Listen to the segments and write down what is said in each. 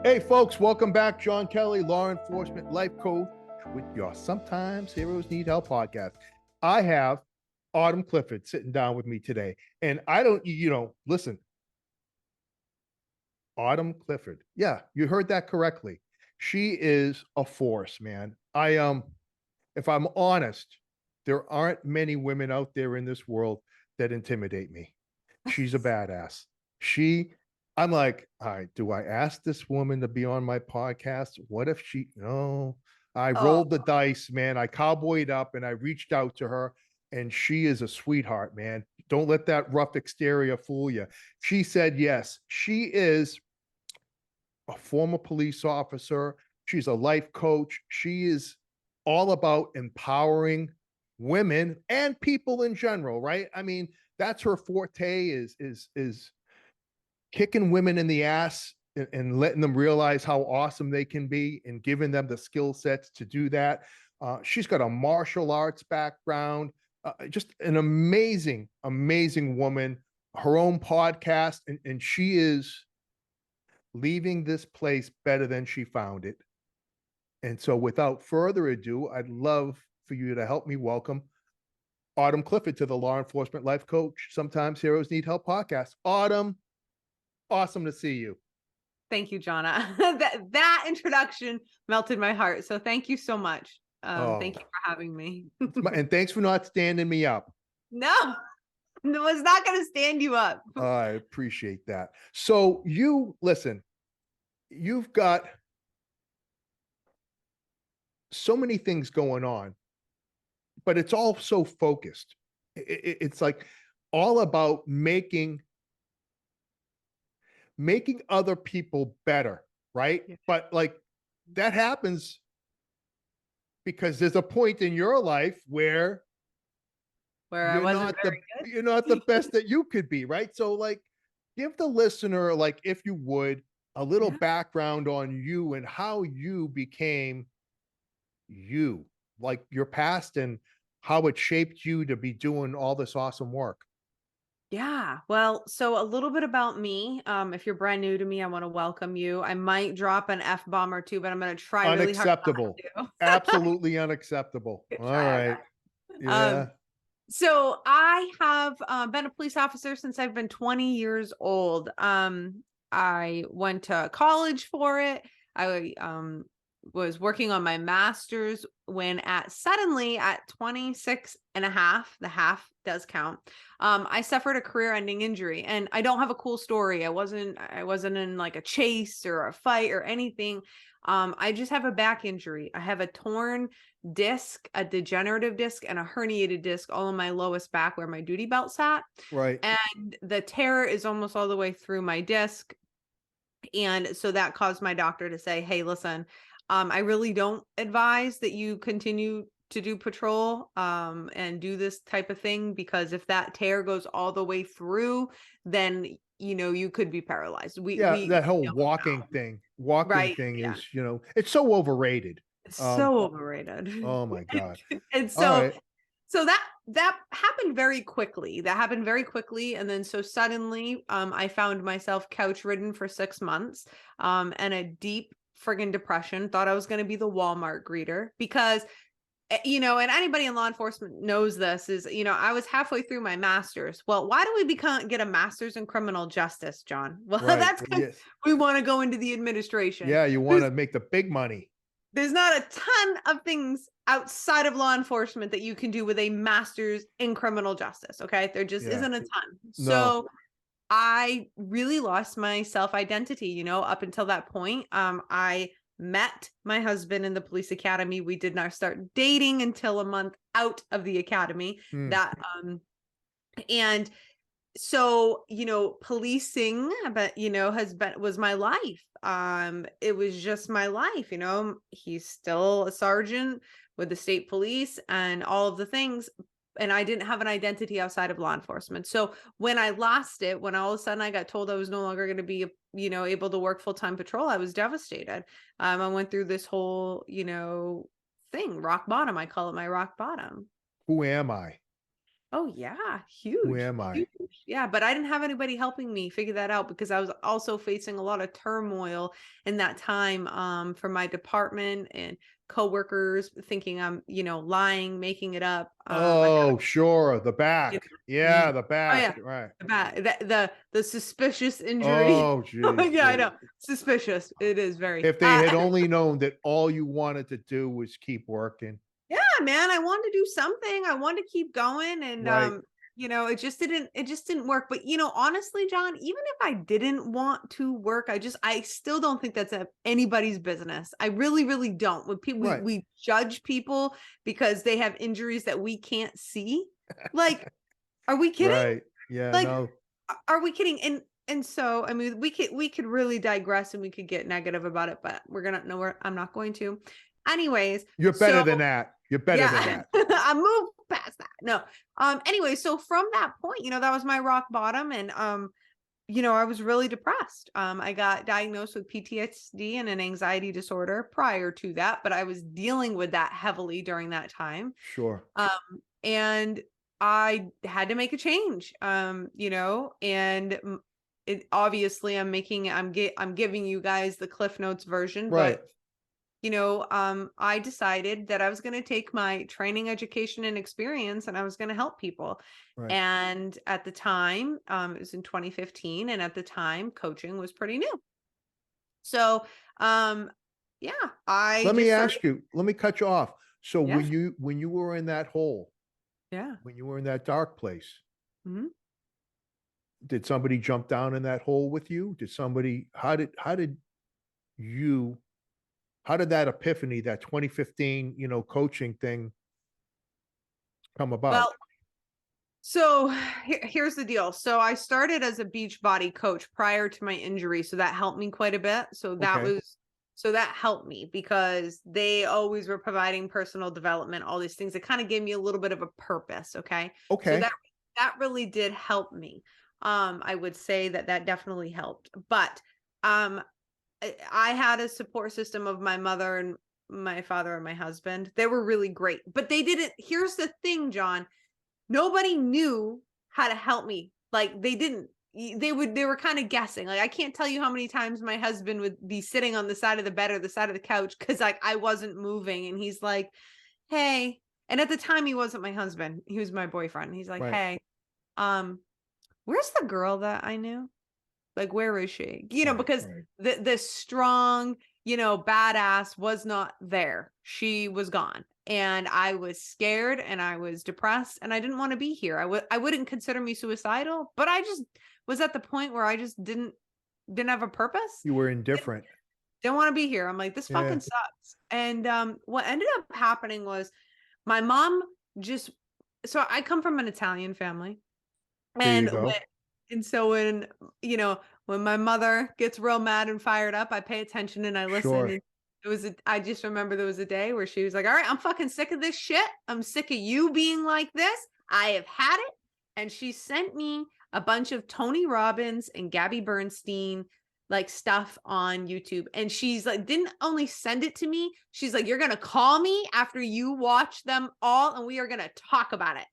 Hey, folks, welcome back. John Kelly, law enforcement life coach with your Sometimes Heroes Need Help podcast. I have Autumn Clifford sitting down with me today. And I don't, listen, Autumn Clifford. Yeah, you heard that correctly. She is a force, man. If I'm honest, there aren't many women out there in this world that intimidate me. She's a badass. She, I'm like, all right, do I ask this woman to be on my podcast? What if no, I Oh, rolled the dice, man. I cowboyed up and I reached out to her, and she is a sweetheart, man. Don't let that rough exterior fool you. She said yes. She is a former police officer. She's a life coach. She is all about empowering women and people in general, right? I mean, that's her forte is kicking women in the ass and letting them realize how awesome they can be and giving them the skill sets to do that. She's got a martial arts background, just an amazing, amazing woman, her own podcast, and she is leaving this place better than she found it. And so, without further ado, I'd love for you to help me welcome Autumn Clifford to the Law Enforcement Life Coach, Sometimes Heroes Need Help podcast. Autumn, awesome to see you. thank you, Jonna. that introduction melted my heart. So thank you so much. Oh, Thank you for having me. and thanks for not standing me up. No, no, was not going to stand you up. I appreciate that. So, you listen, you've got so many things going on, but it's all so focused. It's like all about making other people better, right? Yeah. But like that happens because there's a point in your life where Where I you're wasn't not the very you're not the best that you could be, right? So like give the listener, like, if you would, a little good. Yeah. background on you and how you became you, like your past and how it shaped you to be doing all this awesome work. Yeah. Well, so a little bit about me. If you're brand new to me, I want to welcome you. I might drop an F bomb or two, but I'm going to try really hard Unacceptable. not to. Absolutely unacceptable. Good All try. right. Okay. Yeah. So I have been a police officer since I've been 20 years old. I went to college for it. I was working on my master's when suddenly at 26 and a half, the half does count. I suffered a career-ending injury, and I don't have a cool story. I wasn't in like a chase or a fight or anything. I just have a back injury. I have a torn disc, a degenerative disc, and a herniated disc all in my lowest back where my duty belt sat. Right. And the tear is almost all the way through my disc. And so that caused my doctor to say, hey, listen, I really don't advise that you continue to do patrol and do this type of thing, because if that tear goes all the way through, then you could be paralyzed. We Yeah, we that whole know walking now. thing. Walking Right. thing Yeah. is, it's so overrated. It's Um, so overrated. oh my God. And All so right. so that happened very quickly. That happened very quickly. And then so suddenly I found myself couch ridden for 6 months and a deep friggin' depression. Thought I was going to be the Walmart greeter because and anybody in law enforcement knows this is, I was halfway through my master's. Well, why do we get a master's in criminal justice, John? Well, Right. that's because Yes. we want to go into the administration. Yeah, you want There's to make the big money. there's not a ton of things outside of law enforcement that you can do with a master's in criminal justice. Okay. There just Yeah. isn't a ton. No. So I really lost my self identity, up until that point. I met my husband in the police academy. We did not start dating until a month out of the academy. Hmm. That, and so policing but was my life. It was just my life. He's still a sergeant with the state police and all of the things, and I didn't have an identity outside of law enforcement. So when I lost it, when all of a sudden I got told I was no longer going to be able to work full-time patrol, I was devastated. I went through this whole thing, rock bottom. I call it my rock bottom. Who am I? Oh yeah, Who huge, am I? huge. Yeah, but I didn't have anybody helping me figure that out because I was also facing a lot of turmoil in that time from my department and coworkers thinking I'm, lying, making it up. Oh, sure. The You back. know, Yeah, the oh back. yeah, Right. the suspicious injury. Oh, geez. Yeah, I know. Suspicious. It is very. If they had only known that all you wanted to do was keep working. Yeah, man, I wanted to do something. I wanted to keep going and Right. it just didn't work. But honestly, John, even if I didn't want to work, I still don't think that's anybody's business. I really, really don't. When people Right. we judge people because they have injuries that we can't see. Like, are we kidding? Right. Yeah. Like, No, are we kidding? And so, I mean, we could really digress and we could get negative about it, but I'm not going to. Anyways, you're better so than that. You're better than yeah, that. I moved past that. No. Anyway, so from that point, that was my rock bottom. And I was really depressed. I got diagnosed with PTSD and an anxiety disorder prior to that, but I was dealing with that heavily during that time. Sure. And I had to make a change. And it obviously I'm giving you guys the Cliff Notes version, Right. but I decided that I was going to take my training, education, and experience, and I was going to help people. Right. And at the time, it was in 2015, and at the time, coaching was pretty new. So, yeah, I Let me just started. ask you, let me cut you off. So Yeah, when you were in that hole, yeah. when you were in that dark place, Mhm. did somebody jump down in that hole with you? Did somebody, you, how did that epiphany, that 2015, coaching thing come about? Well, so here's the deal. So I started as a beach body coach prior to my injury, so that helped me quite a bit. Okay. So that helped me because they always were providing personal development, all these things. It kind of gave me a little bit of a purpose. Okay. So Okay. that really did help me. I would say that definitely helped. But um I had a support system of my mother and my father and my husband. They were really great. But they didn't. Here's the thing, John, nobody knew how to help me. Like, they didn't. They were kind of guessing. Like, I can't tell you how many times my husband would be sitting on the side of the bed or the side of the couch because like I wasn't moving, and he's like, hey. And at the time he wasn't my husband, he was my boyfriend. He's like, Right. hey, um where's the girl that I knew? Like, where is she? Right. Because Right. the strong, badass was not there. She was gone. And I was scared and I was depressed and I didn't want to be here. I wouldn't consider me suicidal, but I just was at the point where I just didn't have a purpose. You were Didn't, indifferent. didn't want to be here. I'm like, this Yeah. fucking sucks. And what ended up happening was my mom just so I come from an Italian family. There you And go. when, when my mother gets real mad and fired up, I pay attention and I listen. Sure. And I just remember there was a day where she was like, all right, I'm fucking sick of this shit. I'm sick of you being like this. I have had it. And she sent me a bunch of Tony Robbins and Gabby Bernstein like stuff on YouTube. And she's like, didn't only send it to me. She's like, you're going to call me after you watch them all and we are going to talk about it.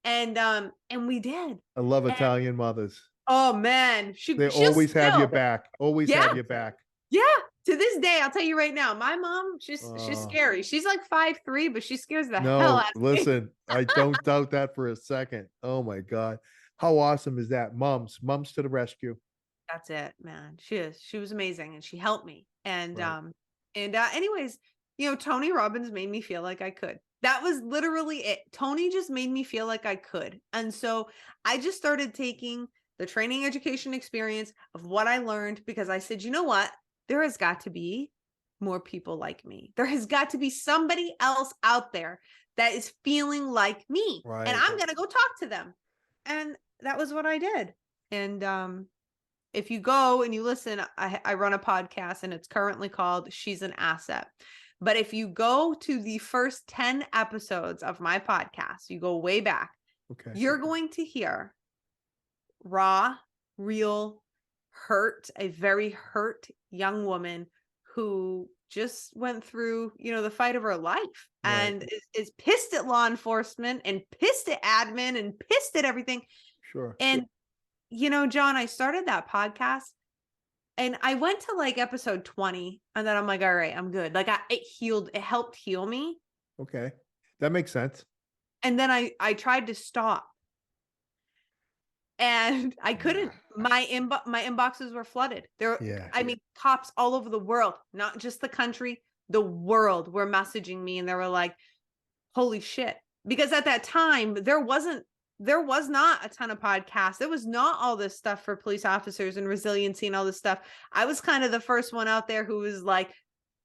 And we did. I love And Italian mothers. oh man, They she'll always have your still, back. Always yeah, have your back. yeah. To this day, I'll tell you right now, my mom, she's Uh, scary. She's like 5'3", but she scares the hell no, out of me. listen, I don't doubt that for a second. Oh my God. How awesome is that? Mums to the rescue. That's it, man. She was amazing and she helped me. Right. Anyways, Tony Robbins made me feel like I could. That was literally it. Tony just made me feel like I could. And so I just started taking the training, education, experience of what I learned because I said, you know what? There has got to be more people like me. There has got to be somebody else out there that is feeling like me. And Right. I'm going to go talk to them. And that was what I did. And if you go and you listen, I run a podcast and it's currently called She's an Asset. But if you go to the first 10 episodes of my podcast, you go way back, Okay. you're going to hear raw, real hurt, a very hurt young woman who just went through, the fight of her life, Right. and is pissed at law enforcement and pissed at admin and pissed at everything. Sure. And, John, I started that podcast and I went to like episode 20, and then I'm like, all right, I'm good. Like it helped heal me. Okay. That makes sense. And then I tried to stop, and I couldn't. My inboxes were flooded. Yeah. I mean, cops all over the world, not just the country, the world were messaging me, and they were like, holy shit. Because at that time, there was not a ton of podcasts. There was not all this stuff for police officers and resiliency and all this stuff. I was kind of the first one out there who was like,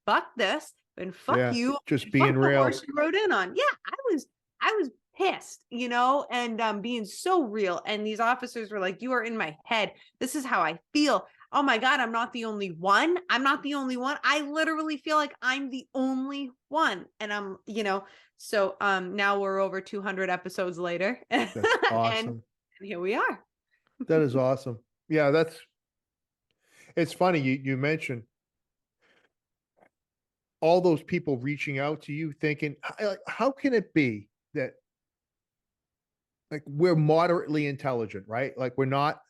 fuck this and fuck Yeah. you. Just And being fuck the real. horse you rode in on. Yeah, I was pissed, and being so real. And these officers were like, you are in my head. This is how I feel. Oh my God, I'm not the only one. I'm not the only one. I literally feel like I'm the only one. And so now we're over 200 episodes later. That's and awesome. here we are. That is awesome. Yeah, it's funny you mentioned all those people reaching out to you thinking, like, how can it be that like we're moderately intelligent, right? Like we're not,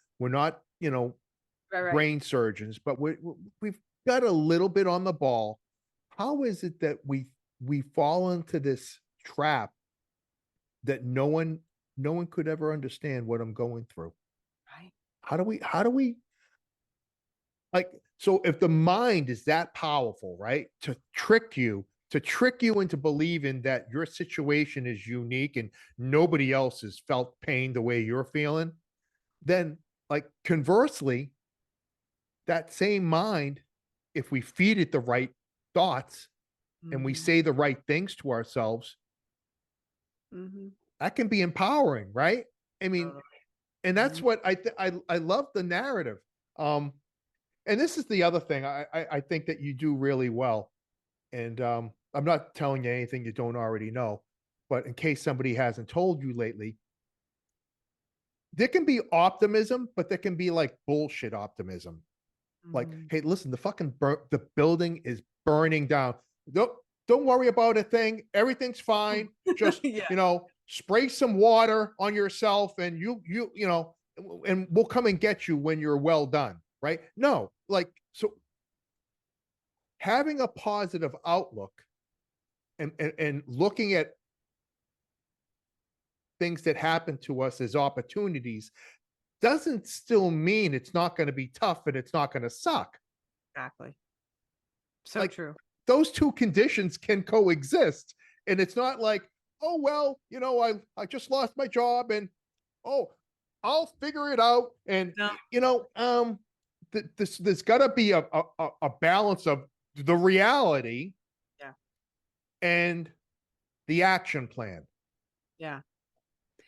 Right. brain surgeons, but we've got a little bit on the ball. How is it that we fall into this trap that no one could ever understand what I'm going through? Right. How do we like, so if the mind is that powerful, right? To trick you into believing that your situation is unique and nobody else has felt pain the way you're feeling, then like conversely, that same mind, if we feed it the right thoughts and we Mhm. say the right things to ourselves, Mhm. that can be empowering, right? I mean, Totally. and that's Mhm. what I love the narrative. Um, and this is the other thing I think that you do really well. And I'm not telling you anything you don't already know, but in case somebody hasn't told you lately, there can be optimism, but there can be like bullshit optimism. Like, Mhm. hey, listen, the building is burning down. Don't worry about a thing. Everything's fine. Just, Yeah. spray some water on yourself and and we'll come and get you when you're well done. Right. No, like, so having a positive outlook and looking at things that happen to us as opportunities doesn't still mean it's not going to be tough and it's not going to suck. Exactly. So Like, true. those two conditions can coexist. And it's not like, oh, well, I just lost my job and, oh, I'll figure it out. And, No. there's got to be a balance of the reality Yeah. and the action plan. Yeah.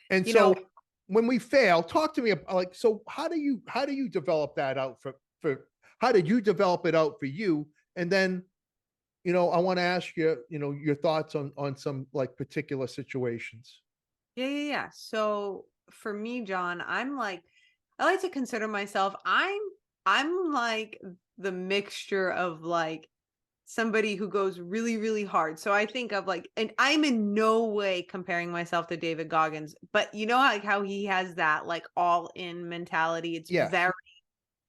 And You know, so when we fail, talk to me about, like, so how do you develop that out for how did you develop it out for you? And then, I want to ask you, your thoughts on some like particular situations. yeah. So for me, John, I like to consider myself, I'm like the mixture of like somebody who goes really, really hard. So I think of like, and I'm in no way comparing myself to David Goggins, but like how he has that like all in mentality. It's Yes, very,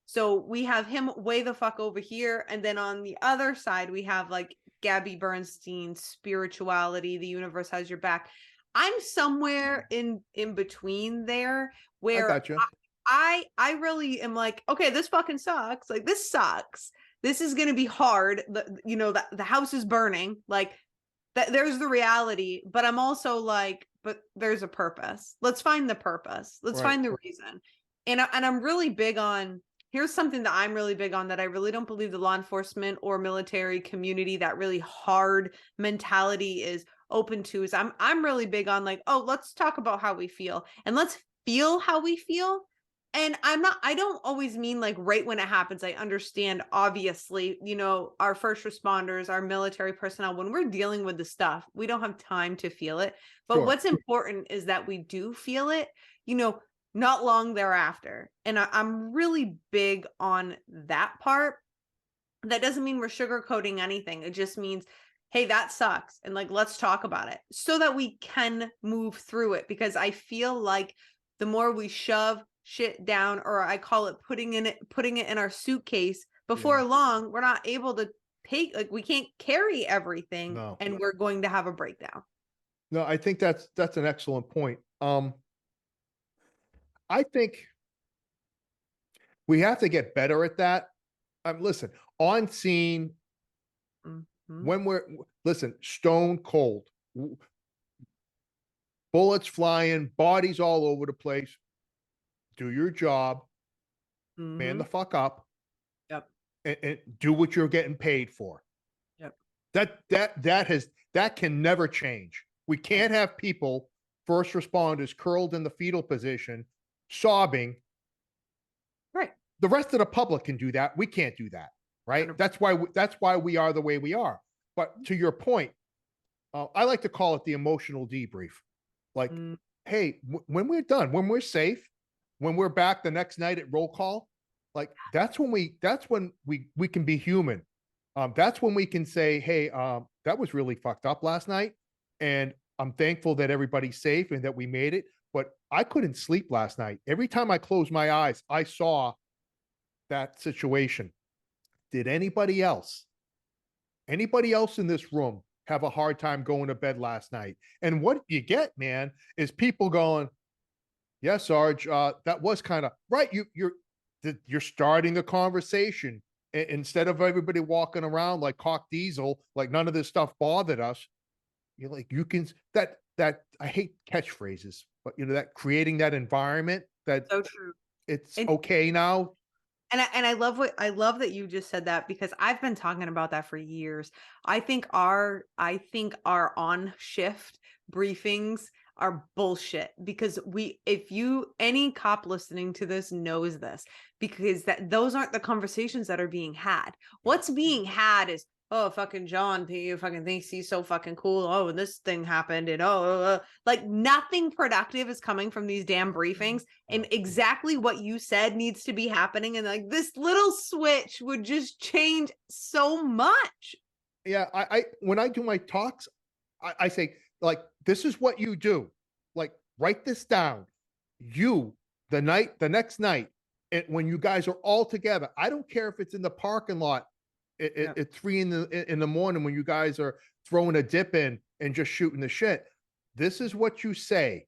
so we have him way the fuck over here. And then on the other side, we have like Gabby Bernstein, spirituality, the universe has your back. I'm somewhere in between there I where got you. I really am like, okay, this fucking sucks. Like this sucks. This is going to be hard. The house is burning. Like there's the reality, but I'm also like, but there's a purpose. Let's find the purpose. Let's Right. find the reason. And I'm really big on, here's something that I'm really big on that I really don't believe the law enforcement or military community, that really hard mentality is open to, is I'm really big on like, oh, let's talk about how we feel and let's feel how we feel. And I don't always mean like right when it happens. I understand, obviously, our first responders, our military personnel, when we're dealing with the stuff, we don't have time to feel it. But Sure. what's important is that we do feel it, not long thereafter. And I'm really big on that part. That doesn't mean we're sugarcoating anything. It just means, hey, that sucks. And like, let's talk about it so that we can move through it. Because I feel like the more we shove shit down, or I call it putting it in our suitcase, before Yeah. long, we're not able to take, like, we can't carry everything No. and we're going to have a breakdown. No, I think that's an excellent point. I think we have to get better at that. Listen, on scene, Mhm. when we're listen, stone cold, bullets flying, bodies all over the place. Do your job, man the Mhm. fuck up, Yep. and do what you're getting paid for. Yep. That can never change. We Right. can't have people, first responders, curled in the fetal position, sobbing. Right. The rest of the public can do that. We can't do that, right? 100%. That's why we are the way we are. But to your point, I like to call it the emotional debrief. Like, Mm. hey, when we're done, when we're safe, when we're back the next night at roll call, like that's when we can be human. That's when we can say, hey, that was really fucked up last night, and I'm thankful that everybody's safe and that we made it. But I couldn't sleep last night. Every time I closed my eyes, I saw that situation. Did anybody else in this room have a hard time going to bed last night? And what you get, man, is people going, "Yeah, Sarge, that was kind of right. You're starting the conversation instead of everybody walking around like cock diesel, like none of this stuff bothered us. You're like, you can that I hate catchphrases, but that creating that environment that So true. it's And okay now. I love that you just said that, because I've been talking about that for years. I think our on shift briefings are bullshit, because if you any cop listening to this knows this, because those aren't the conversations that are being had. No. What's being had is, oh, fucking John P fucking thinks he's so fucking cool. Oh, and this thing happened, and like, nothing productive is coming from these damn briefings. And No. exactly what you said needs to be happening. And like, this little switch would just change so much. Yeah, I when I do my talks, I say, like, this is what you do. Like, write this down. You, the next night, when you guys are all together, I don't care if it's in the parking lot Yeah. at 3 in the morning when you guys are throwing a dip in and just shooting the shit. This is what you say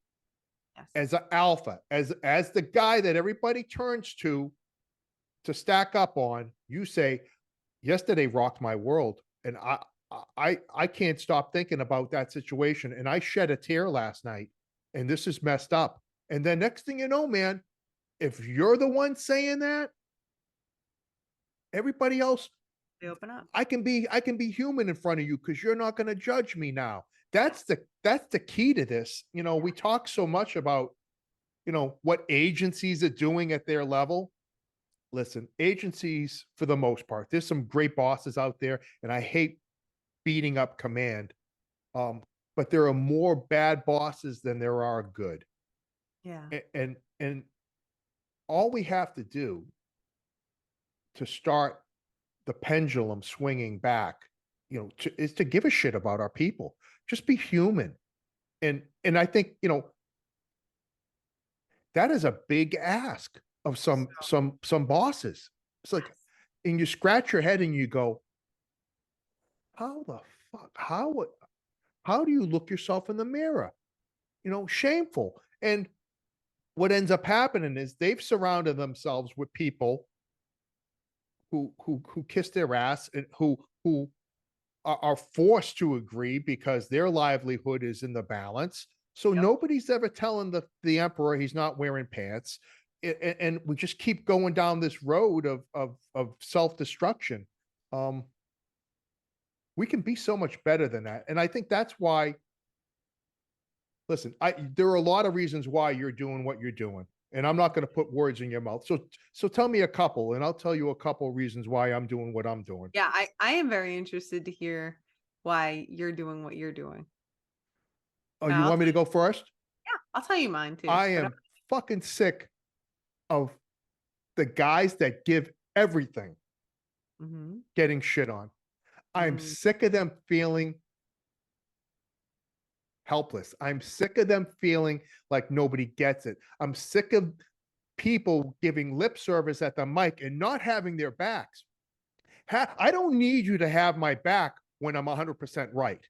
Yes. as an alpha, as the guy that everybody turns to stack up on. You say, yesterday rocked my world, and I can't stop thinking about that situation, and I shed a tear last night, and this is messed up. And then next thing you know, man, if you're the one saying that, everybody else, They open up. I can be human in front of you because you're not going to judge me now. That's the key to this. We talk so much about what agencies are doing at their level. Listen, agencies, for the most part, there's some great bosses out there, and I hate beating up command. Um, but there are more bad bosses than there are good. Yeah. And all we have to do to start the pendulum swinging back, is to give a shit about our people. Just be human. And I think, that is a big ask of So, some bosses. It's like, yes. and you scratch your head and you go, how the fuck? How do you look yourself in the mirror? Shameful. And what ends up happening is they've surrounded themselves with people who kiss their ass and who are forced to agree because their livelihood is in the balance. So Yep. nobody's ever telling the emperor he's not wearing pants. And we just keep going down this road of self-destruction. Um, we can be so much better than that. And I think that's why, listen, there are a lot of reasons why you're doing what you're doing. And I'm not going to put words in your mouth. So tell me a couple, and I'll tell you a couple of reasons why I'm doing what I'm doing. Yeah. I am very interested to hear why you're doing what you're doing. Oh, And you want me to go first? I'll tell you mine too. I But am fucking sick of the guys that give everything Mhm. getting shit on. I'm Mm. sick of them feeling helpless. I'm sick of them feeling like nobody gets it. I'm sick of people giving lip service at the mic and not having their backs. I don't need you to have my back when I'm 100% right.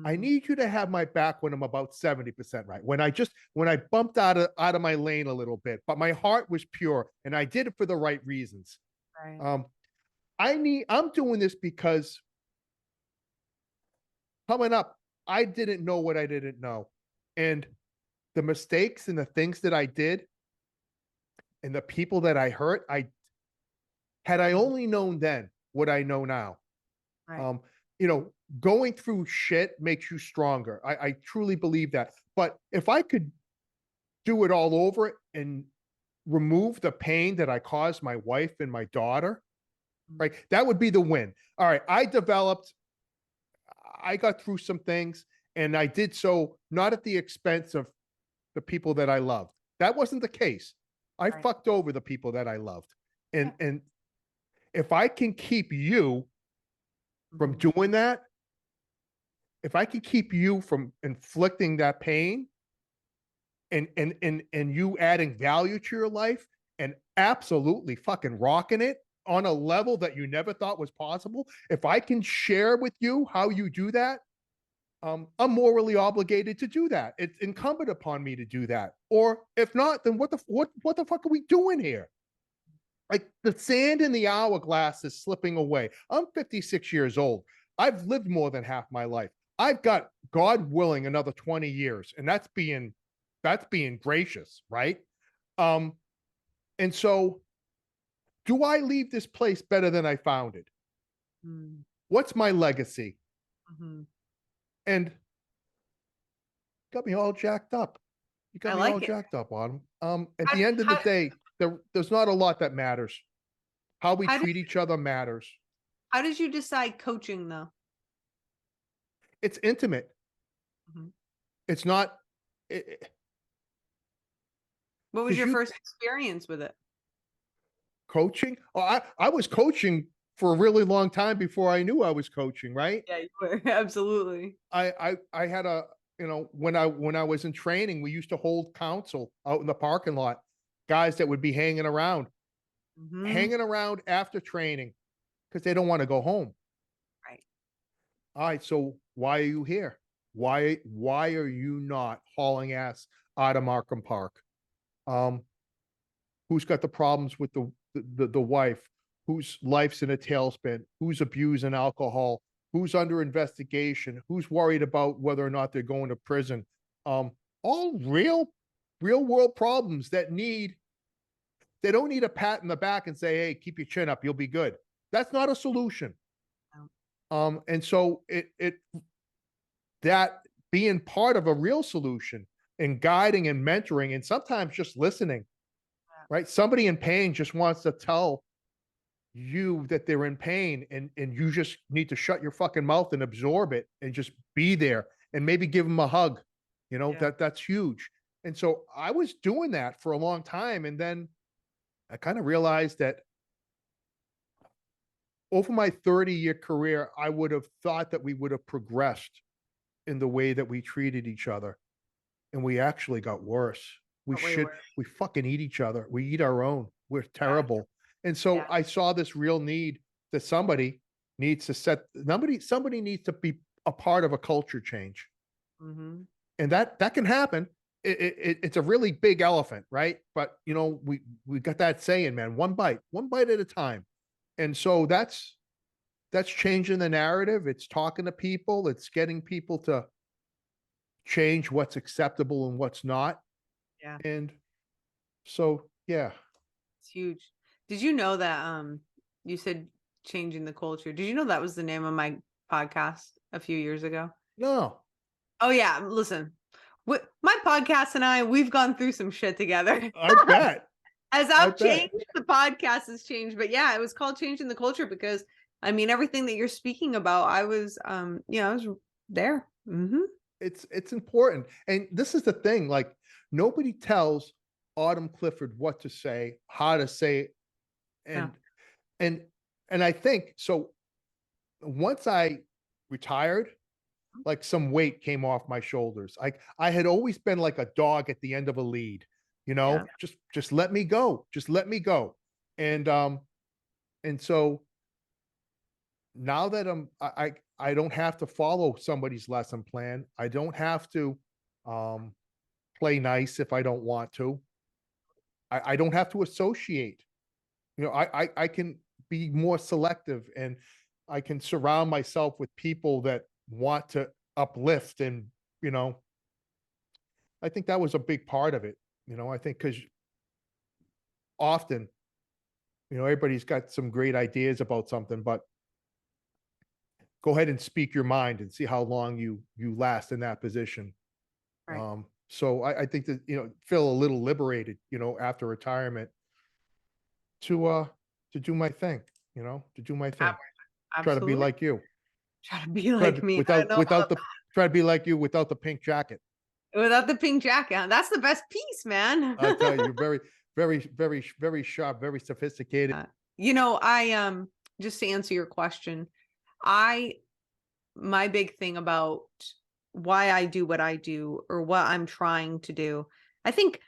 I Mhm. need you to have my back when I'm about 70% right. When I bumped out of my lane a little bit, but my heart was pure and I did it for the right reasons. Right. Um, I'm doing this because coming up, I didn't know what I didn't know. And the mistakes and the things that I did and the people that I hurt, I Mhm. only known then what I know now. Right. Um, you know, going through shit makes you stronger. I truly believe that. But if I could do it all over and remove the pain that I caused my wife and my daughter, Mm. right? That would be the win. All right. I got through some things and I did so not at the expense of the people that I loved. That wasn't the case. I Right. fucked over the people that I loved. Yeah. And if I can keep you from Mhm. doing that, if I can keep you from inflicting that pain and you adding value to your life and absolutely fucking rocking it on a level that you never thought was possible, if I can share with you how you do that, I'm morally obligated to do that. It's incumbent upon me to do that. Or if not, then what the fuck are we doing here? Like the sand in the hourglass is slipping away. I'm 56 years old. I've lived more than half my life. I've got, God willing, another 20 years, and that's being gracious, right? Um, and so do I leave this place better than I found it? Mm. What's my legacy? Mhm. And got me all jacked up. You I got me all like it. jacked up, Autumn. At How the end of the how day, there's not a lot that matters. How we how did treat each other matters. how did you decide coaching though? It's intimate. Mhm. It's not What was because your you first experience with it? coaching. Oh, I was coaching for a really long time before I knew I was coaching. Right. Yeah, you were. Absolutely. I had a when I was in training, we used to hold council out in the parking lot. Guys that would be Mhm. hanging around after training because they don't want to go home. Right. All right, so why are you here? Why are you not hauling ass out of Markham Park? Um, who's got the problems with the wife? Whose life's in a tailspin? Who's abusing alcohol? Who's under investigation? Who's worried about whether or not they're going to prison? Um, all real world problems that they don't need a pat in the back and say, "Hey, keep your chin up, you'll be good." That's not a solution. No. And so it that being part of a real solution and guiding and mentoring and sometimes just listening, Yeah. right? Somebody in pain just wants to tell you that they're in pain and you just need to shut your fucking mouth and absorb it and just be there and maybe give them a hug. Yeah. That's huge. And so I was doing that for a long time and then I kind of realized that over my 30-year career I would have thought that we would have progressed in the way that we treated each other and we actually got worse. Got way worse. We fucking eat each other. We eat our own. We're Yeah. terrible. And so Yeah. I saw this real need that somebody needs to be a part of a culture change. Mhm. And that can happen. It's a really big elephant, right? But we got that saying, man, one bite at a time. And so that's changing the narrative. It's talking to people, it's getting people to change what's acceptable and what's not. Yeah. And so, yeah. It's huge. Did you know that you said changing the culture? Did you know that was the name of my podcast a few years ago? No, Oh yeah, listen. My podcast and we've gone through some shit together. I bet. As I I've bet. changed, the podcast has changed. But yeah, it was called Changing the Culture because I mean everything that you're speaking about, I was I was there. Mhm. It's important. And this is the thing, like nobody tells Autumn Clifford what to say, how to say it, Yeah. and and and I think so once I retired, like some weight came off my shoulders. I had always been like a dog at the end of a lead, Yeah. just let me go. Just let me go. And so now that I don't have to follow somebody's lesson plan. I don't have to um play nice if I don't want to. I don't have to associate. I can be more selective, and I can surround myself with people that want to uplift. And you know, I think that was a big part of it. I think because often, everybody's got some great ideas about something, but go ahead and speak your mind and see how long you last in that position. Right. So I think that, feel a little liberated, after retirement to to do my thing, to do my thing. Ab- Try to be Absolutely. like you. Try to be Try like to me. I don't without know without about the try to be like you without the pink jacket. that. Without the pink jacket on. That's the best piece, man. I tell you, you're very, very, very, very sharp, very sophisticated. Uh, I just to answer your question, I my big thing about why I do what I do or what I'm trying to do. I think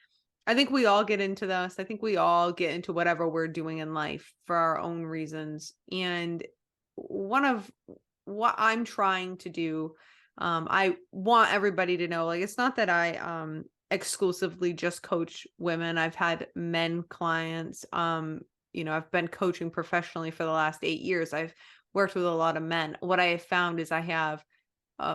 I think we all get into this. I think we all get into whatever we're doing in life for our own reasons. And one of what I'm trying to do, I want everybody to know, like, it's not that I exclusively just coach women. I've had men clients. I've been coaching professionally for the last 8 years. I've worked with a lot of men. What I have found is I have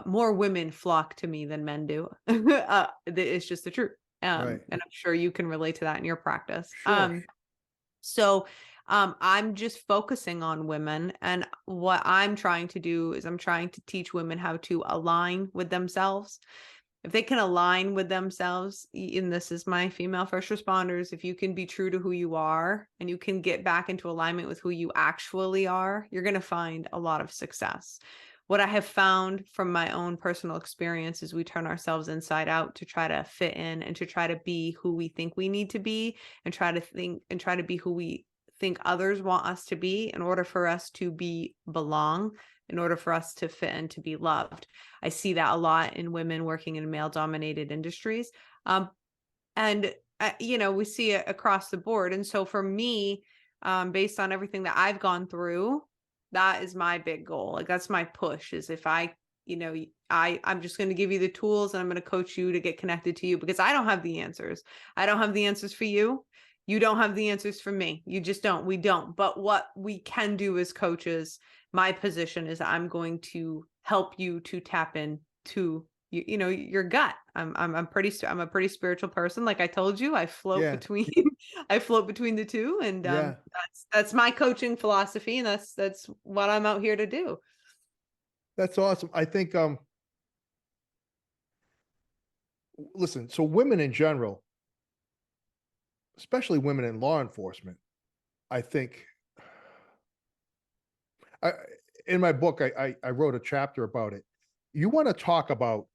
more women flock to me than men do. It's just the truth. Right. And I'm sure you can relate to that in your practice. Sure. I'm just focusing on women. And what I'm trying to do is I'm trying to teach women how to align with themselves. If they can align with themselves, and this is my female first responders, if you can be true to who you are and you can get back into alignment with who you actually are, you're going to find a lot of success. What I have found from my own personal experience is we turn ourselves inside out to try to fit in and to try to be who we think we need to be and try to be who we think others want us to be in order for us to belong, in order for us to fit and to be loved. I see that a lot in women working in male dominated industries. And we see it across the board. And so for me, based on everything that I've gone through, that is my big goal. Like, that's my push, is if I'm just going to give you the tools and I'm going to coach you to get connected to you, because I don't have the answers. I don't have the answers for you. You don't have the answers for me. You just don't. We don't. But what we can do as coaches, my position is I'm going to help you to tap into your gut. I'm a pretty spiritual person. Like I told you, I float Yeah. between I float between the two, and Yeah. that's my coaching philosophy, and that's what I'm out here to do. That's awesome. I think listen, so women in general, especially women in law enforcement, I think I in my book I wrote a chapter about it. You want to talk about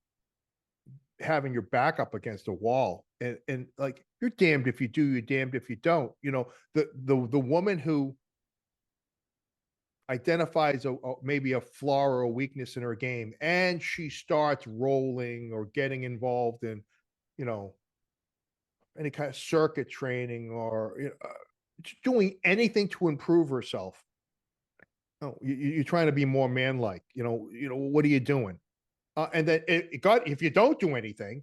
having your back up against a wall, and like, you're damned if you do, you're damned if you don't. The woman who identifies maybe a flaw or a weakness in her game, and she starts rolling or getting involved in, you know any kind of circuit training, or doing anything to improve herself. No, you're trying to be more man-like. What are you doing? And then if you don't do anything,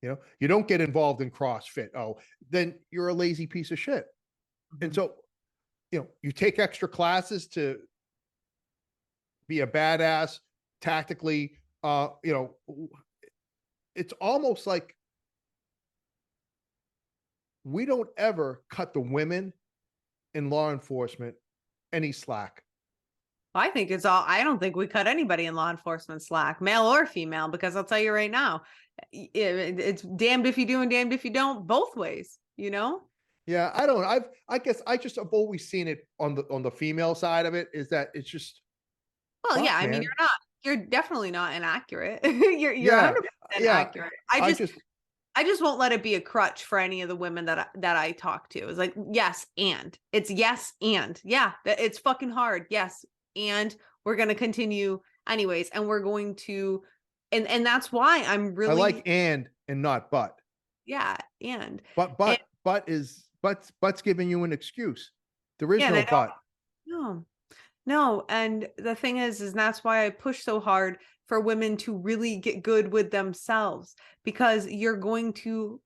you don't get involved in CrossFit. Oh, then you're a lazy piece of shit. And Mhm. so, you take extra classes to be a badass tactically. It's almost like we don't ever cut the women in law enforcement any slack. I don't think we cut anybody in law enforcement slack, male or female, because I'll tell you right now, it's damned if you do and damned if you don't, both ways, you know? Yeah, I guess I just have always seen it on the female side of it, is that it's just Well, yeah, fuck, I mean, man. you're definitely not inaccurate. You're Yeah, 100% yeah. accurate. I just I just won't let it be a crutch for any of the women that I talk to. It's like, yes, and it's yes, and yeah, it's fucking hard. Yes. And we're going to continue anyways. And we're going to, and that's why I'm I like really, and not but. yeah. And, and But's giving you an excuse. There is yeah, and no I don't but. know. No, and the thing is that's why I push so hard for women to really get good with themselves, because you are going to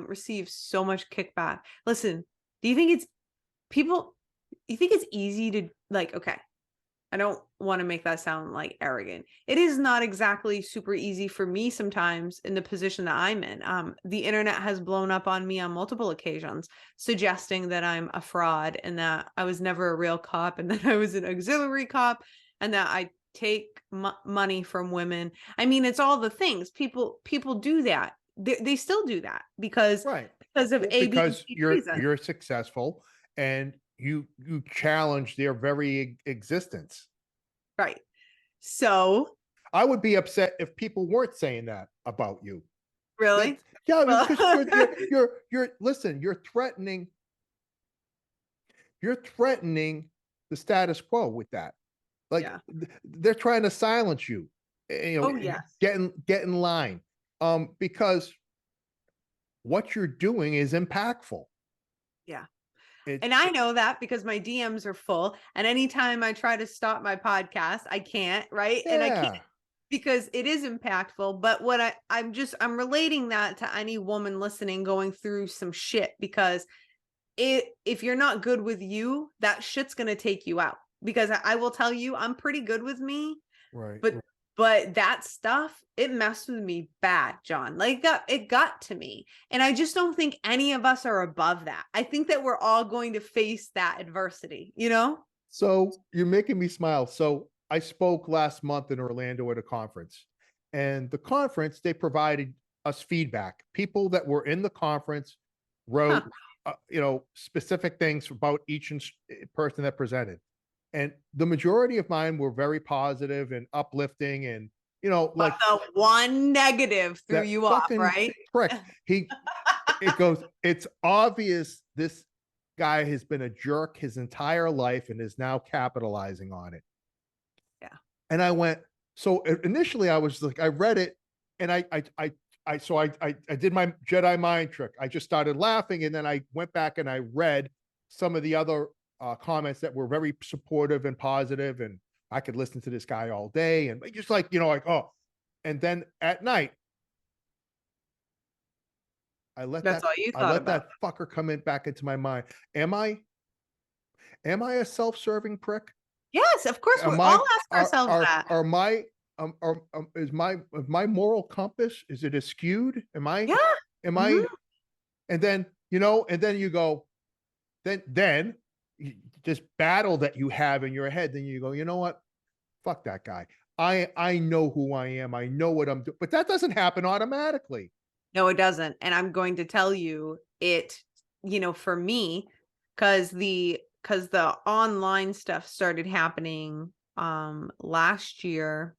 receive so much kickback. Listen, do you think it's people you think it's easy to, like, okay, I don't want to make that sound like arrogant. It is not exactly super easy for me sometimes in the position that I'm in. The internet has blown up on me on multiple occasions, suggesting that I'm a fraud and that I was never a real cop and that I was an auxiliary cop and that I take money from women. I mean, it's all the things. People do that. They still do that Right. because of Well, A, B, and because C reasons. you're successful and you challenge their very existence. Right. So, I would be upset if people weren't saying that about you. That really? yeah, Well, because you're listen, you're threatening the status quo with that. Like yeah. they're trying to silence you. Oh, yes. Get in line. Because what you're doing is impactful. Yeah. It And I know that because my DMs are full. And anytime I try to stop my podcast, I can't, right? And I can't yeah. because it is impactful. But what I'm relating that to any woman listening going through some shit, because if you're not good with you, that shit's gonna take you out. Because I will tell you, I'm pretty good with me, Right. but that stuff, it messed with me bad, John. Like it got to me. And I just don't think any of us are above that. I think that we're all going to face that adversity, you know? So you're making me smile. So I spoke last month in Orlando at a conference, and the conference, they provided us feedback. People that were in the conference Huh. wrote, specific things about each person that presented. And the majority of mine were very positive and uplifting. And, But like the one negative threw that you off, fucking right? prick, it goes, it's obvious this guy has been a jerk his entire life and is now capitalizing on it. Yeah. And I went, so initially I was like, I read it and I did my Jedi mind trick. I just started laughing. And then I went back and I read some of the other comments that were very supportive and positive. And I could listen to this guy all day and just like, oh, and then at night, That's all you I thought let about. that fucker come in back into my mind. Am I a self-serving prick? Yes, of course. We Am I all ask ourselves that. are my is my moral compass, is it skewed? Yeah. Am Mhm. I and then and then you go, then this battle that you have in your head, then you go, you know what? Fuck that guy. I know who I am. I know what I'm doing. But that doesn't happen automatically. No, it doesn't. And I'm going to tell you it, for me, because the online stuff started happening last year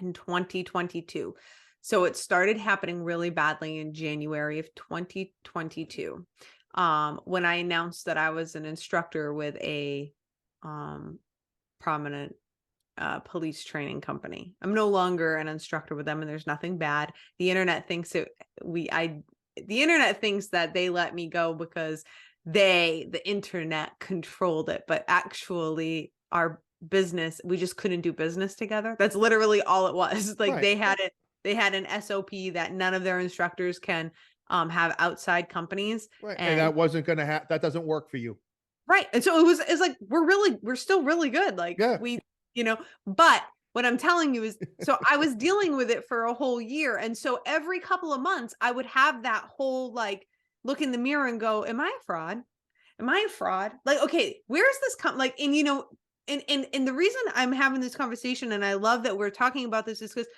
in 2022. So it started happening really badly in January of 2022. When I announced that I was an instructor with a prominent police training company. I'm no longer an instructor with them, and there's nothing bad. The internet thinks the internet thinks that they let me go because the internet controlled it, but actually our business, we just couldn't do business together. That's literally all it was. Like Right. they had an SOP that none of their instructors can have outside companies. Right. And And that wasn't gonna happen. That doesn't work for you. right. And so it's like we're still really good. Like Yeah. but what I'm telling you is, so I was dealing with it for a whole year. And so every couple of months I would have that whole like look in the mirror and go, am I a fraud? Am I a fraud? Like, okay, where is this like, and and the reason I'm having this conversation and I love that we're talking about this is because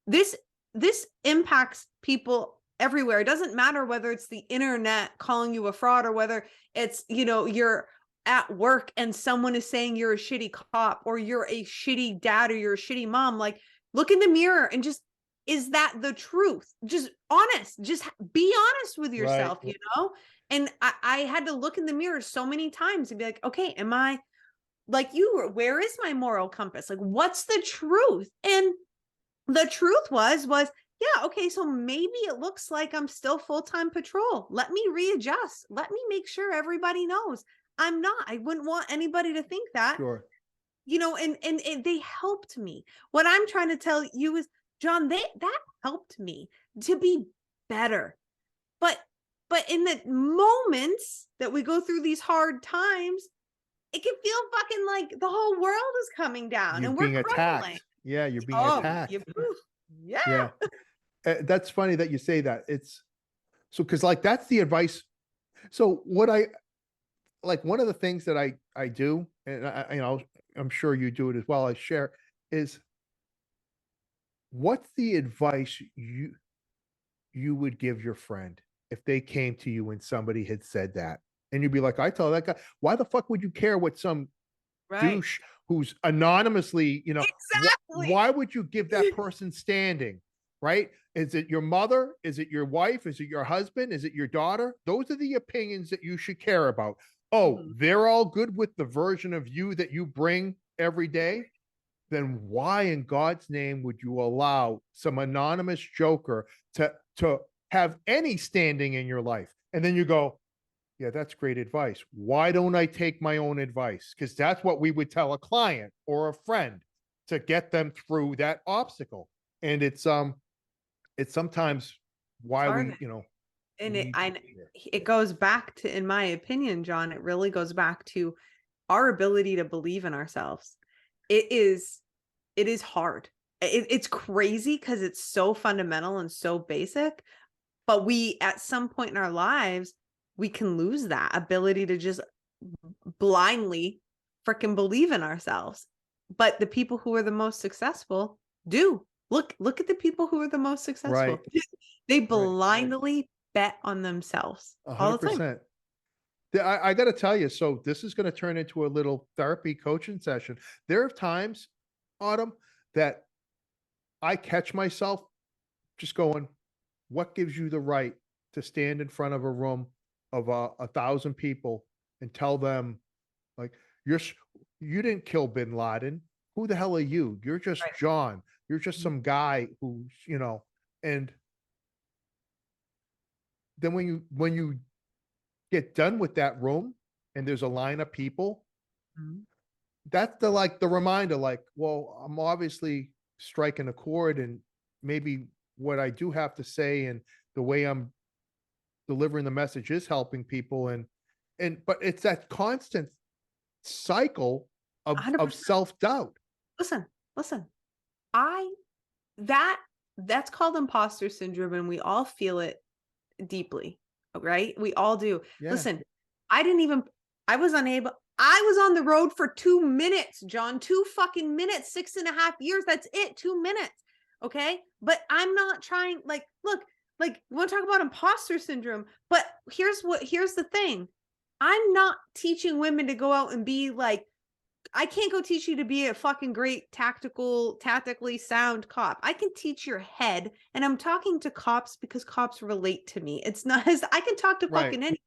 this this impacts people everywhere. It doesn't matter whether it's the internet calling you a fraud or whether it's, you're at work and someone is saying you're a shitty cop or you're a shitty dad or you're a shitty mom. Like, look in the mirror and just is that the truth? Just honest, just be honest with Right. yourself, you know? And I had to look in the mirror so many times and be like, okay, am I like you were, where is my moral compass? Like, what's the truth? And the truth was, yeah, okay, so maybe it looks like I'm still full-time patrol. Let me readjust. Let me make sure everybody knows I'm not. I wouldn't want anybody to think that, Sure. you know, and they helped me. What I'm trying to tell you is, John, that helped me to be better. But in the moments that we go through these hard times, it can feel fucking like the whole world is coming down You're and we're being crumbling. attacked. Yeah, you're being Oh, attacked. yeah. Yeah. That's funny that you say that. It's so because like that's the advice. So what I like one of the things that I do, and you know, I'm sure you do it as well. I share is what's the advice you would give your friend if they came to you and somebody had said that, and you'd be like, I tell that guy, why the fuck would you care what some Right. douche who's anonymously, you know, Exactly. why would you give that person standing? Right? Is it your mother? Is it your wife? Is it your husband? Is it your daughter? Those are the opinions that you should care about. Oh, Mhm. they're all good with the version of you that you bring every day. Then why in God's name would you allow some anonymous joker to have any standing in your life? And then you go, yeah, that's great advice. Why don't I take my own advice? Because that's what we would tell a client or a friend to get them through that obstacle. And it's sometimes It's why hard. we, you know, And we need it goes back to, in my opinion, John, it really goes back to our ability to believe in ourselves. It is, it is hard. It's crazy because it's so fundamental and so basic, but we, at some point in our lives, we can lose that ability to just blindly freaking believe in ourselves. But the people who are the most successful do. Look at the people who are the most right, successful. They right, blindly bet on themselves all the time. 100%. I got to tell you, so this is going to turn into a little therapy coaching session. There are times, Autumn, that I catch myself just going, what gives you the right to stand in front of a room of 1,000 people and tell them like you didn't kill bin Laden. Who the hell are you? You're just Right. John. You're just some guy who's, you know, and then when you get done with that room and there's a line of people, Mhm. that's the like the reminder, like, well, I'm obviously striking a chord and maybe what I do have to say and the way I'm delivering the message is helping people and but it's that constant cycle of 100%. self-doubt. Listen, listen. I that that's called imposter syndrome, and we all feel it deeply, right? We all do. Yeah. Listen, I didn't even, I was unable, I was on the road for 2 minutes, John, 2 fucking minutes, 6.5 years. That's it, 2 minutes. Okay. But I'm not trying, like, look, like, you want to talk about imposter syndrome, but here's the thing. I'm not teaching women to go out and be like, I can't go teach you to be a fucking great tactically sound cop. I can teach your head, and I'm talking to cops because cops relate to me. It's not as I can talk to Right. fucking anybody.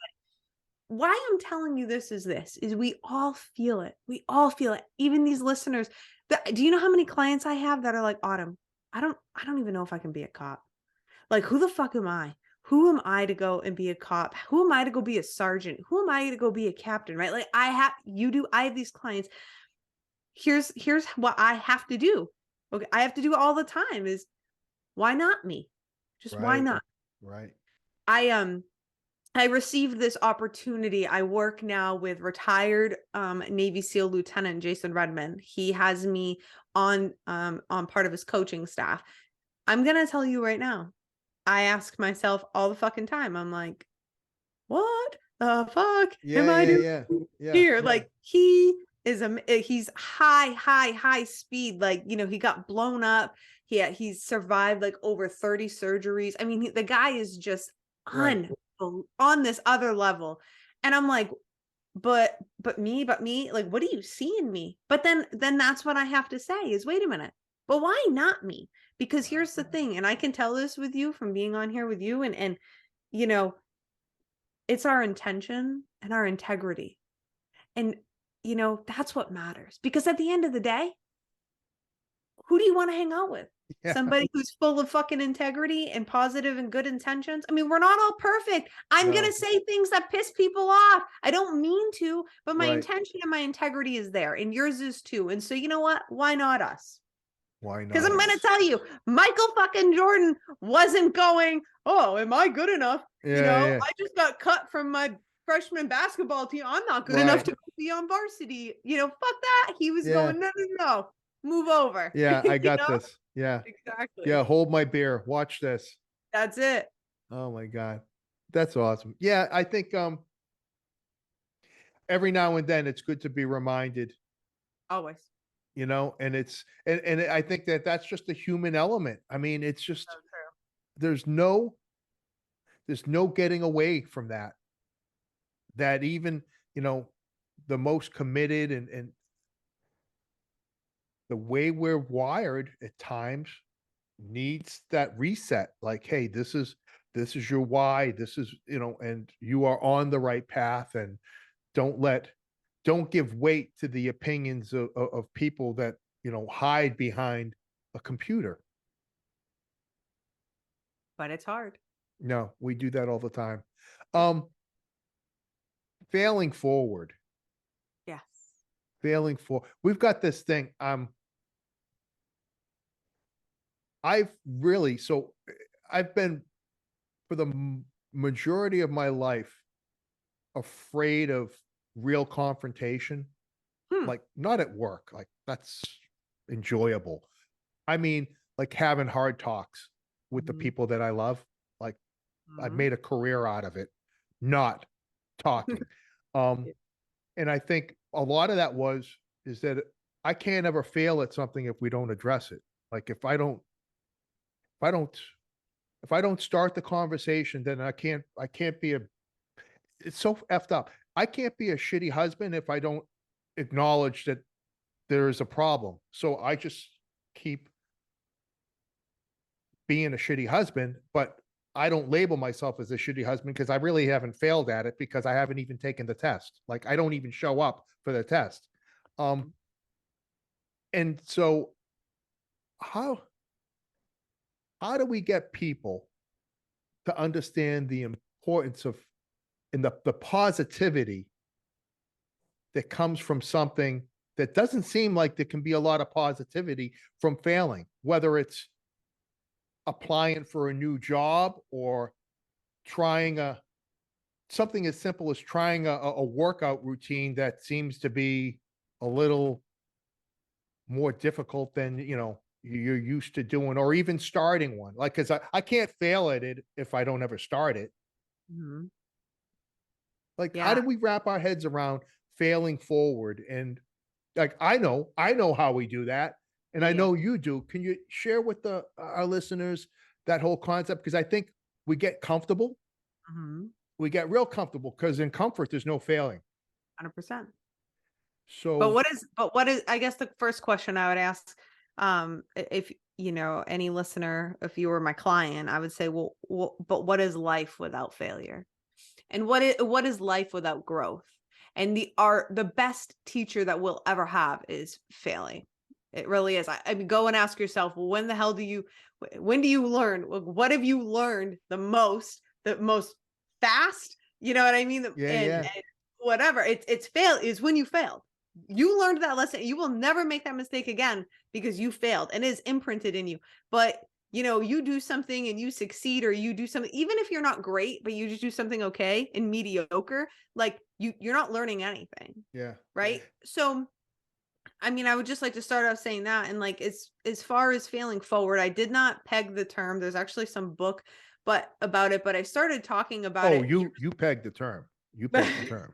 Why I'm telling you this is we all feel it. We all feel it. Even these listeners. Do you know how many clients I have that are like, Autumn, I don't even know if I can be a cop. Like, who the fuck am I? Who am I to go and be a cop? Who am I to go be a sergeant? Who am I to go be a captain? Right? Like, I have these clients. Here's what I have to do. Okay, I have to do all the time is, why not me? Just why Right. not? Right. I I received this opportunity. I work now with retired Navy SEAL Lieutenant Jason Redman. He has me on part of his coaching staff. I'm gonna tell you right now, I ask myself all the fucking time, I'm like, what the fuck Yeah, am I yeah, doing yeah. Yeah. here? Like, he is he's high speed. Like, you know, he got blown up. He's survived like over 30 surgeries. I mean, the guy is just Right. on this other level. And I'm like, but me, like, what do you see in me? But then that's what I have to say is, wait a minute, but why not me? Because here's the thing, and I can tell this with you from being on here with you, and you know, it's our intention and our integrity. And that's what matters. Because at the end of the day, who do you want to hang out with? Yeah, Somebody who's full of fucking integrity and positive and good intentions. I mean, we're not all perfect. I'm going to no, say things that piss people off. I don't mean to, but my right. intention and my integrity is there, and yours is too. And so, you know what? Why not us? Why Because not I'm going to us? tell you, Michael fucking Jordan wasn't going, oh, am I good enough? Yeah, yeah, I just got cut from my freshman basketball team. I'm not good enough right. to be on varsity. Fuck that. He was Yeah, going, no, no, no, move over. yeah, I you got know? this. Yeah, Exactly. yeah, hold my beer. Watch this. That's it. Oh my God. That's awesome. Yeah, I think every now and then it's good to be reminded, Always. and and I think that that's just a human element. I mean, it's So just true. there's no there's no getting away from that. That even, the most committed and the way we're wired at times needs that reset. Like, hey, this is your why. This is, and you are on the right path, and don't let don't give weight to the opinions of people that, hide behind a computer. But it's hard. No, we do that all the time. Um, failing forward, Yes. we've got this thing. I've really so I've been for the majority of my life afraid of real confrontation, Hmm. like not at work, like that's enjoyable. I mean, like having hard talks with the Mhm. people that I love. Like I've Mhm. made a career out of it, not talking. Um, Yeah. and I think a lot of that is that I can't ever fail at something if we don't address it. Like if I don't if I don't start the conversation, then I can't be a it's so effed up. I can't be a shitty husband if I don't acknowledge that there is a problem. So I just keep being a shitty husband, but I don't label myself as a shitty husband because I really haven't failed at it because I haven't even taken the test. Like I don't even show up for the test. Um, and so how how do we get people to understand the importance of and the positivity that comes from something that doesn't seem like there can be a lot of positivity from failing, whether it's applying for a new job or trying something as simple as trying a workout routine that seems to be a little more difficult than you're used to doing, or even starting one. Like, because I can't fail at it if I don't ever start it. Mhm. Like, how Yeah. do we wrap our heads around failing forward? And like, I know how we do that, and Yeah. I Yeah. know you do. Can you share with the our listeners that whole concept? Because I think we get comfortable. Mhm. We get real comfortable because in comfort, there's no failing. 100%. But So, what is, I guess the first question I would ask, if any listener, if you were my client, I would say, well, but what is life without failure? And what is life without growth? And the best teacher that we'll ever have is failing. It really is. I mean, go and ask yourself, well, when do you learn? What have you learned the most fast? You know what I mean? yeah, And yeah, whatever. It's fail is when you failed. You learned that lesson. You will never make that mistake again because you failed and it is imprinted in you. But you do something and you succeed, or you do something, even if you're not great, but you just do something okay and mediocre, like you're not learning anything. yeah. Right. So, I mean, I would just like to start off saying that. And like, as far as failing forward, I did not peg the term. There's actually some book about it, but I started talking about Oh, it you pegged the term. You pegged the term.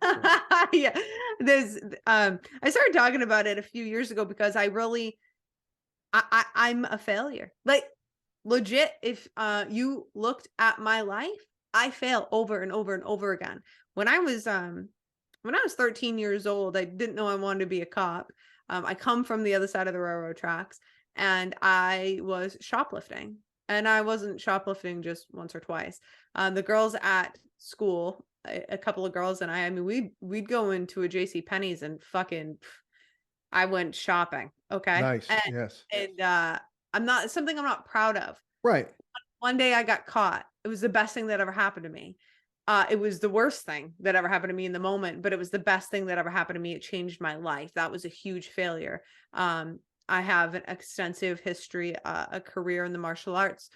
yeah. There's I started talking about it a few years ago because I'm a failure. Like, legit, if you looked at my life, I fail over and over and over again. When I was 13 years old, I didn't know I wanted to be a cop. I come from the other side of the railroad tracks, and I was shoplifting. And I wasn't shoplifting just once or twice. The girls at school, a couple of girls and I mean, we'd go into a J.C. Penney's and fucking, I went shopping. Okay. Nice. Yes. And I'm not, something I'm not proud of. Right. One day I got caught. It was the best thing that ever happened to me. It was the worst thing that ever happened to me in the moment, but it was the best thing that ever happened to me. It changed my life. That was a huge failure. I have an extensive history, a career in the martial arts.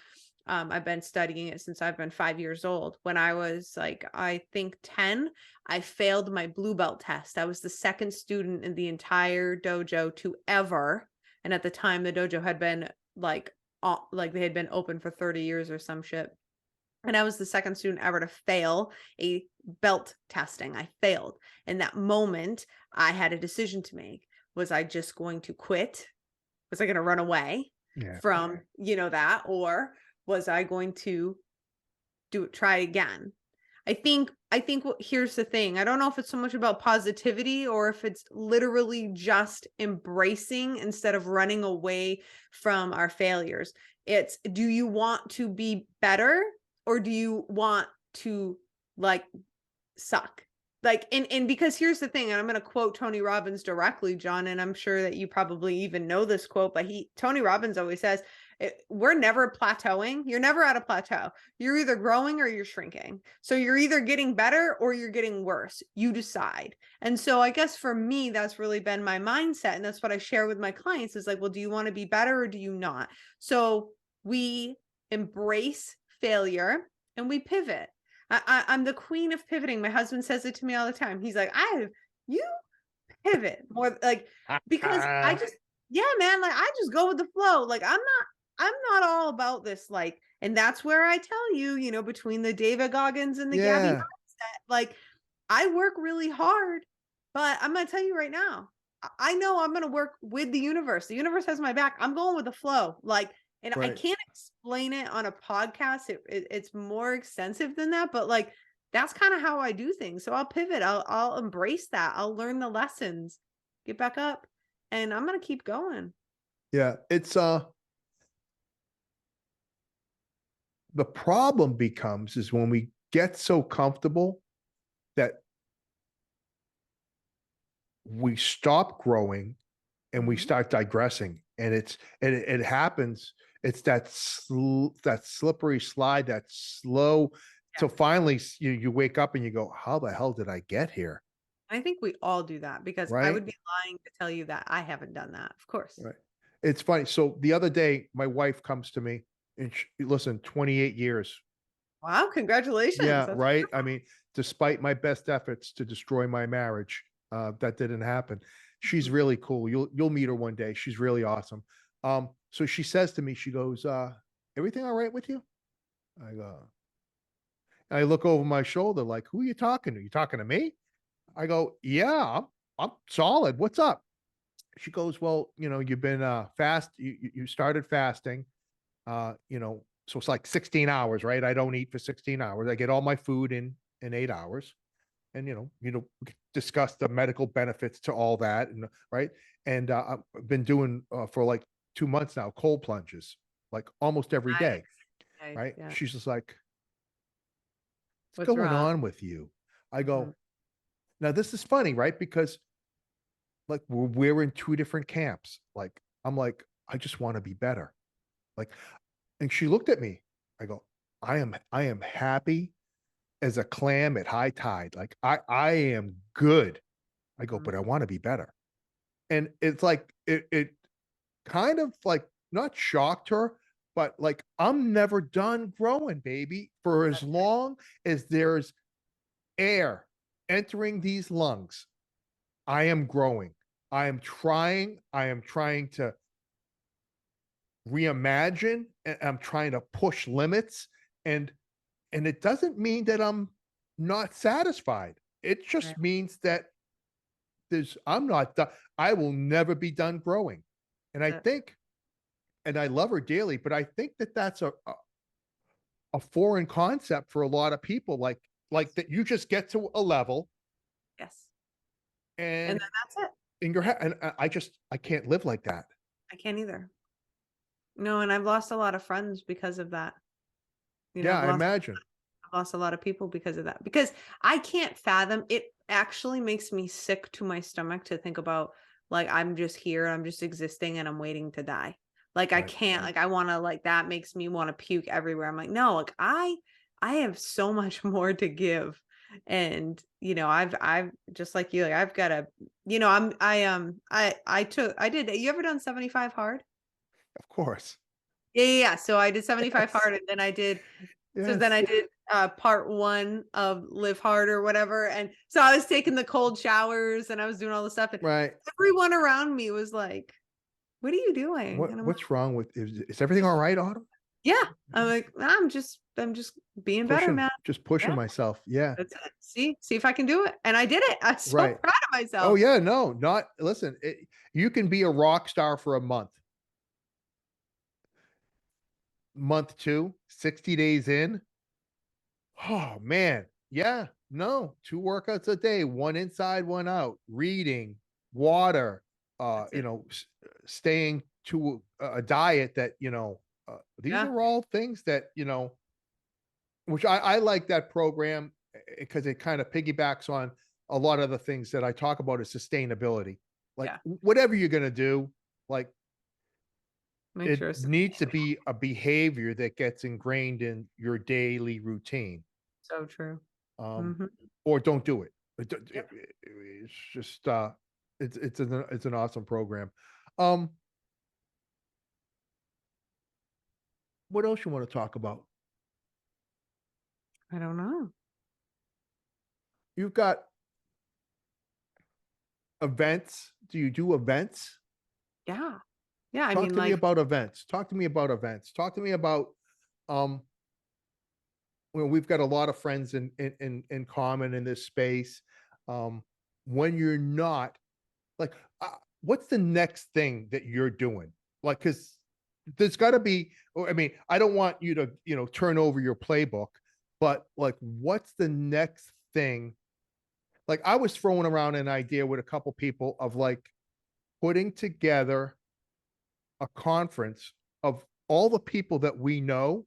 I've been studying it since I've been 5 years old. When I was like, I think 10, I failed my blue belt test. I was the second student in the entire dojo to ever. And at the time, the dojo had been like they had been open for 30 years or some shit. And I was the second student ever to fail a belt testing. I failed. In that moment, I had a decision to make. Was I just going to quit? Was I going to run away Yeah. from, that? Or was I going to try again? I think here's the thing. I don't know if it's so much about positivity or if it's literally just embracing instead of running away from our failures. It's, do you want to be better or do you want to like suck? Like, and because here's the thing, and I'm going to quote Tony Robbins directly, John, and I'm sure that you probably even know this quote, but Tony Robbins always says, we're never plateauing. You're never at a plateau. You're either growing or you're shrinking. So you're either getting better or you're getting worse. You decide. And so I guess for me, that's really been my mindset. And that's what I share with my clients is like, well, do you want to be better or do you not? So we embrace failure and we pivot. I'm the queen of pivoting. My husband says it to me all the time. He's like, you pivot more like, because I just, yeah, man, like I just go with the flow. Like I'm not all about this. Like, and that's where I tell you, between the David Goggins and the Gabby Yeah. mindset, like I work really hard, but I'm going to tell you right now, I know I'm going to work with the universe. The universe has my back. I'm going with the flow. Like, and I Right. can't explain it on a podcast. It's more extensive than that, but like, that's kind of how I do things. So I'll pivot. I'll embrace that. I'll learn the lessons, get back up, and I'm going to keep going. Yeah. It's the problem becomes is when we get so comfortable that we stop growing and we start digressing, and it happens. It's that slippery slide, that slow. So finally, you wake up and you go, "How the hell did I get here?" I think we all do that because I Right? would be lying to tell you that I haven't done that. Of course. Right. It's funny. So the other day, my wife comes to me and listen, 28 years. Wow, congratulations. Yeah, That's right. I mean, despite my best efforts to destroy my marriage, that didn't happen. She's really cool. You'll meet her one day. She's really awesome. So she says to me, she goes, everything all right with you? I go, I look over my shoulder, like, who are you talking to? You talking to me? I go, yeah, I'm solid. What's up? She goes, well, you've been you started fasting, so it's like 16 hours, right? I don't eat for 16 hours. I get all my food in 8 hours. And we could discuss the medical benefits to all that, and right. And I've been doing for like 2 months now, cold plunges, like almost every day, nice. right? Yeah. She's just like, what's What's going wrong? on with you? I Mhm. go, now this is funny, right? Because like we're in two different camps. Like I'm like, I just want to be better. Like, and she looked at me. I go, I am happy as a clam at high tide. Like I am good. I go, but I want to be better. And it's like it kind of like not shocked her, but like I'm never done growing, baby. For as long as there's air entering these lungs, I am growing. I am trying to reimagine, and I'm trying to push limits, and it doesn't mean that I'm not satisfied. It Right. just means that I'm not done. I will never be done growing. And I Uh, think, and I love her dearly, but I think that that's a foreign concept for a lot of people. Like that you just get to a level yes. And and then that's it. in your head, and I can't live like that. I can't either. No, and I've lost a lot of friends because of that. You know, Yeah, I imagine. I've lost a lot of people because of that. Because I can't fathom it. Actually makes me sick to my stomach to think about, like, I'm just here, I'm just existing and I'm waiting to die. Like I Right. can't, like I want to, like that makes me want to puke everywhere. I'm like, no, like I have so much more to give. And I've just like you, like I've got to, I did, you ever done 75 hard? Of course. Yeah, yeah, yeah. So I did 75 Yes. hard, and then I did Yes. part 1 of Live Hard or whatever. And so I was taking the cold showers and I was doing all the stuff, and Right. everyone around me was like, "What are you doing?" And I'm like, What's wrong with is everything all right, Autumn? "Yeah." I'm like, "Nah, I'm just being better, man." Just pushing Yeah, myself. Yeah. that's it. See if I can do it. And I did it. I'm so Right. proud of Oh myself. yeah, no, not listen, you can be a rock star for a month. Month 2, 60 days in. Oh man. Yeah. No, 2 workouts a day, one inside, one out, reading, water, That's it. staying to a diet that, these Yeah, are all things that, which I like that program because it kind of piggybacks on a lot of the things that I talk about is sustainability. Like yeah. whatever you're going to do, like Make it sure it's needs to be a behavior that gets ingrained in your daily routine. so true. Um, Hmm. or don't do it. Yep. It's just it's an awesome program. Um, what else you want to talk about? I don't know. You've got events. Do you do events? Yeah. Yeah. I Talk mean, to me like, about events. Talk to me about events. Talk to me about um we've got a lot of friends in common in this space. Um, when you're not like, what's the next thing that you're doing? Like, because there's got to be. Or, I mean, I don't want you to turn over your playbook, but like, what's the next thing? Like, I was throwing around an idea with a couple people of like putting together a conference of all the people that we know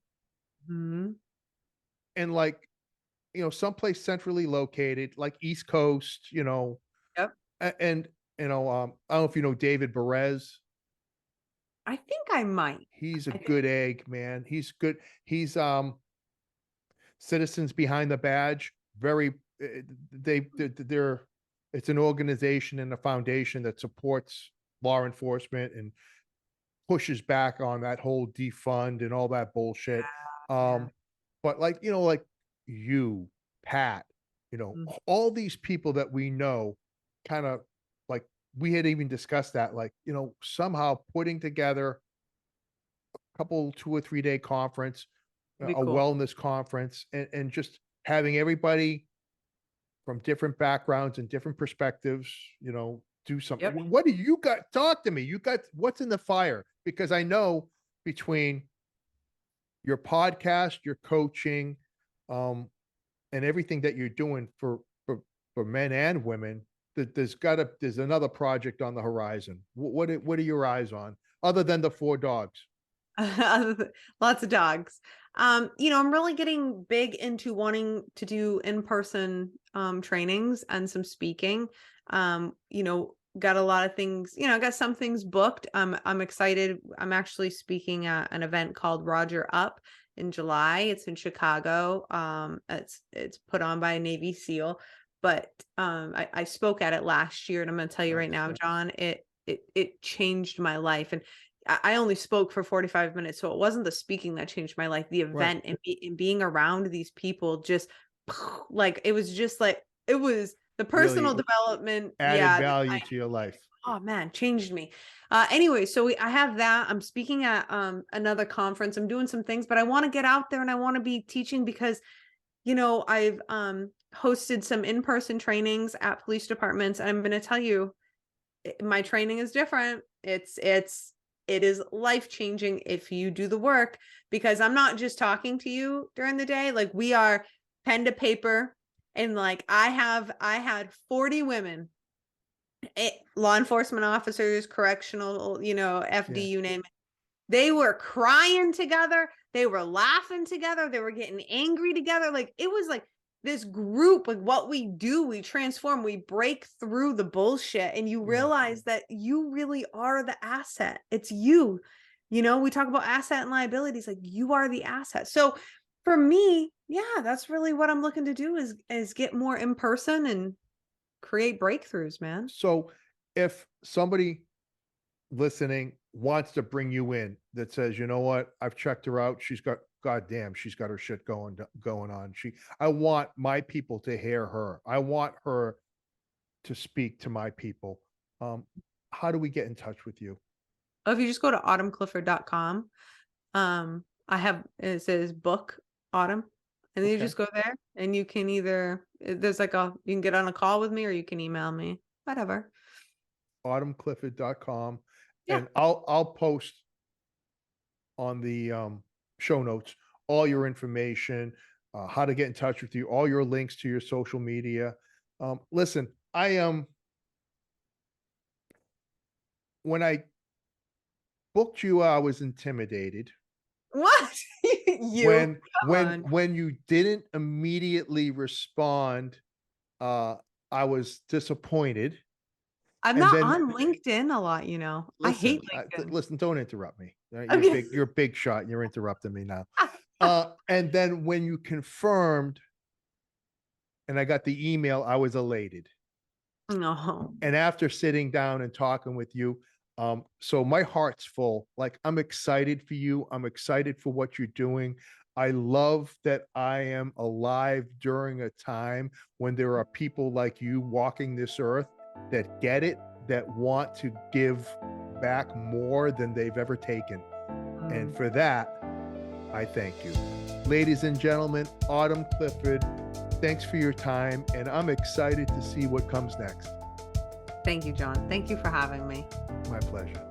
mhm. and like someplace centrally located, like East Coast, Yep. and I don't know if you know David Perez. I think I might. He's a I think good egg, man. He's good. He's Citizens Behind the Badge. Very they're it's an organization and a foundation that supports law enforcement and pushes back on that whole defund and all that bullshit. yeah. Um, but like, like you, Pat, Mm. all these people that we know, kind of like we had even discussed that, like, somehow putting together a couple 2 or 3 day conference, Be a cool. wellness conference, and just having everybody from different backgrounds and different perspectives, do something. Yep. What do you got? Talk to me. You got what's in the fire? Because I know between your podcast, your coaching, um, and everything that you're doing for men and women, that there's another project on the horizon. What are your eyes on other than the 4 dogs? Lots of dogs. I'm really getting big into wanting to do in-person trainings and some speaking. Got a lot of things, got some things booked. I'm excited. I'm actually speaking at an event called Roger Up in July. It's in Chicago. It's put on by a Navy SEAL, but I spoke at it last year, and I'm gonna tell you right Nice. now, John, it changed my life. And I only spoke for 45 minutes, so it wasn't the speaking that changed my life. The Right. event and being around these people just like it was just like it was the personal Really development. added Yeah, value to your life. oh man, changed me. Anyway, so I have that. I'm speaking at another conference. I'm doing some things, but I want to get out there and I want to be teaching because I've hosted some in-person trainings at police departments, and I'm going to tell you my training is different. It is life changing if you do the work, because I'm not just talking to you during the day. Like we are pen to paper, and like I had 40 women, law enforcement officers, correctional, FD, Yeah. you name it, They were crying together. They were laughing together. They were getting angry together. Like it was like this group, like what we do, we transform, we break through the bullshit. And you realize that you really are the asset. It's you. You know, we talk about asset and liabilities, like you are the asset. So for me, yeah, that's really what I'm looking to do is get more in person and create breakthroughs, man. So if somebody listening wants to bring you in that says, you know what, I've checked her out. She's got, goddamn, she's got her shit going on. I want my people to hear her. I want her to speak to my people. Um, how do we get in touch with you? Oh, if you just go to autumnclifford.com, I have, it says book Autumn, and then you Okay. just go there and you can either, there's like you can get on a call with me or you can email me, whatever. autumnclifford.com, Yeah. and I'll post on the show notes all your information, how to get in touch with you, all your links to your social media. Listen, I am when I booked you, I was intimidated. What? You, When come on. when you didn't immediately respond, uh, I was disappointed. I'm And not then on LinkedIn a lot, you know. I hate LinkedIn. listen, don't interrupt me. Okay. You're a big shot, and you're interrupting me now. And then when you confirmed and I got the email, I was elated. No. And after sitting down and talking with you, so my heart's full. Like I'm excited for you. I'm excited for what you're doing. I love that I am alive during a time when there are people like you walking this earth that get it, that want to give back more than they've ever taken. And Mm. for that, I thank you. Ladies and gentlemen, Autumn Clifford, thanks for your time. And I'm excited to see what comes next. Thank you, John. Thank you for having me. My pleasure.